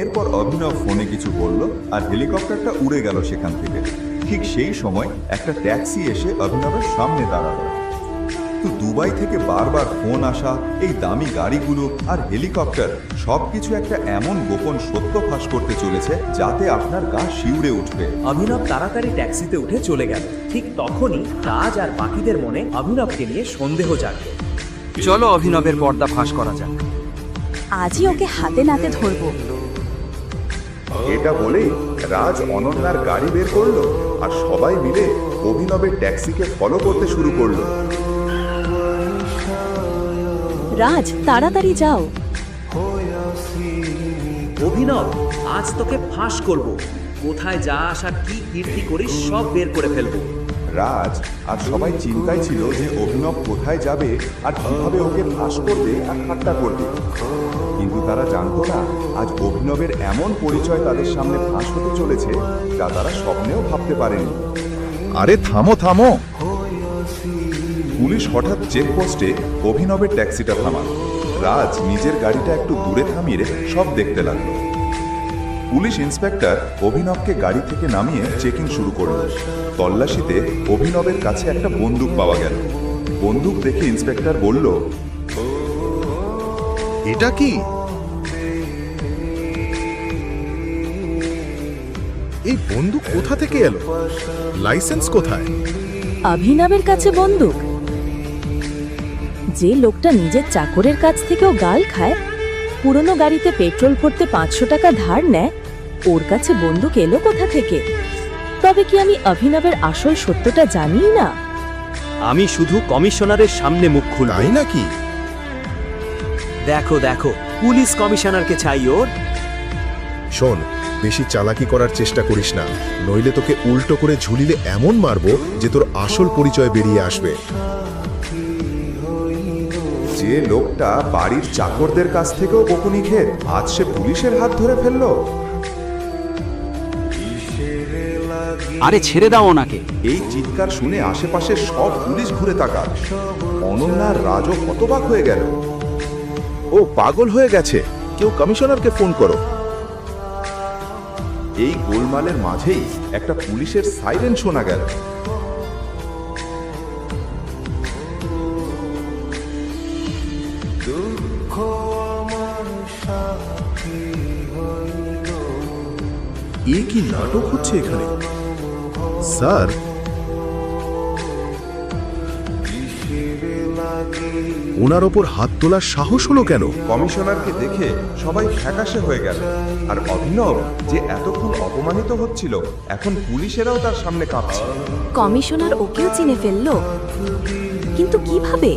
এরপর অভিনব ফোনে কিছু বলল আর হেলিকপ্টারটা উড়ে গেল সেখান থেকে। ঠিক সেই সময় একটা ট্যাক্সি এসে অভিনবের সামনে দাঁড়ালো। তো দুবাই থেকে বারবার ফোন আসা, এই দামি গাড়িগুলো আর হেলিকপ্টার সবকিছু একটা এমন গোপন সত্য ফাঁস করতে চলেছে যাতে আপনার গা শিউরে উঠবে। অভিনব তাড়াতাড়ি ট্যাক্সিতে উঠে চলে গেল। ঠিক তখনই রাজ আর বাকিদের মনে অভিনবকে নিয়ে সন্দেহ জাগলো। চলো অভিনবের পর্দা ফাঁস করা যাক। আজই ওকে হাতে নাতে ধরবো। এটা বলেই রাজ অনন্যার গাড়ি বের করলো আর সবাই মিলে অভিনবের ট্যাক্সিকে ফলো করতে শুরু করলো। রাজ, তাড়াতাড়ি যাও। অভিনব, আজ তোকে ফাঁস করব। কোথায় যা আসা কি কীর্তি করিস সব বের করে ফেলবো। রাজ আর সবাই চিন্তায় ছিল যে অভিনব কোথায় যাবে আর কিভাবে ওকে ফাঁস করবে আর ঠাট্টা করবে। কিন্তু তারা জানতো না আজ অভিনবের এমন পরিচয় তাদের সামনে ফাঁস হতে চলেছে যা তারা স্বপ্নেও ভাবতে পারেনি। আরে থামো থামো! পুলিশ হঠাৎ চেকপোস্টে অভিনবের ট্যাক্সিটা থামাল। রাজ নিজের গাড়িটা একটু দূরে থামিয়ে সব দেখতে লাগলো। পুলিশ ইন্সপেক্টর অভিনবকে গাড়ি থেকে নামিয়ে চেকিং শুরু করল। তল্লাশিতে অভিনবের কাছে একটা বন্দুক পাওয়া গেল। বন্দুক দেখে ইন্সপেক্টর বলল, এটা কি? এই বন্দুক কোথা থেকে এলো? লাইসেন্স কোথায়? অভিনবের কাছে বন্দুক? যে লোকটা নিজের চাকরের কাছ থেকেও গাল খায়, পুরনো গাড়িতে পেট্রোল ভরতে 500 টাকা ধার নেয়, ওর কাছে বন্দুক এলো কোথা থেকে? তবে কি আমি অভিনবের আসল সত্যটা জানিই না? আমি শুধু কমিশনারের সামনে মুখ খুলব। তাই নাকি? দেখো দেখো, পুলিশ কমিশনারকে চাই ওর। শোন, বেশি চালাকি করার চেষ্টা করিস না, নইলে তোকে উল্টো করে ঝুলিলে এমন মারবো যে তোর আসল পরিচয় বেরিয়ে আসবে। যে লোকটা বাড়ির চাকরদের কাছ থেকেও বকুনি খেয়ে আজ সে পুলিশের হাত ধরে ফেললো। আরে ছেড়ে দাও ওনাকে। এই চিৎকার শুনে আশেপাশে সব পুলিশ ঘুরে তাকাল। অনন্যার রাজও হতবাক হয়ে গেল। ও পাগল হয়ে গেছে, কেউ কমিশনারকে ফোন করো। এই গোলমালের মাঝেই একটা পুলিশের সাইরেন শোনা গেল। এ কি নাটক হচ্ছে এখানে? স্যার, ওনার ওপর হাত তোলার সাহস হলো কেন? কমিশনারকে দেখে সবাই ফ্যাকাশে হয়ে গেল। আর অভিনব যে এতক্ষণ অপমানিত হচ্ছিল, এখন পুলিশেরাও তার সামনে কাঁপছে। কমিশনার ওকেও চিনে ফেললো, কিন্তু কিভাবে?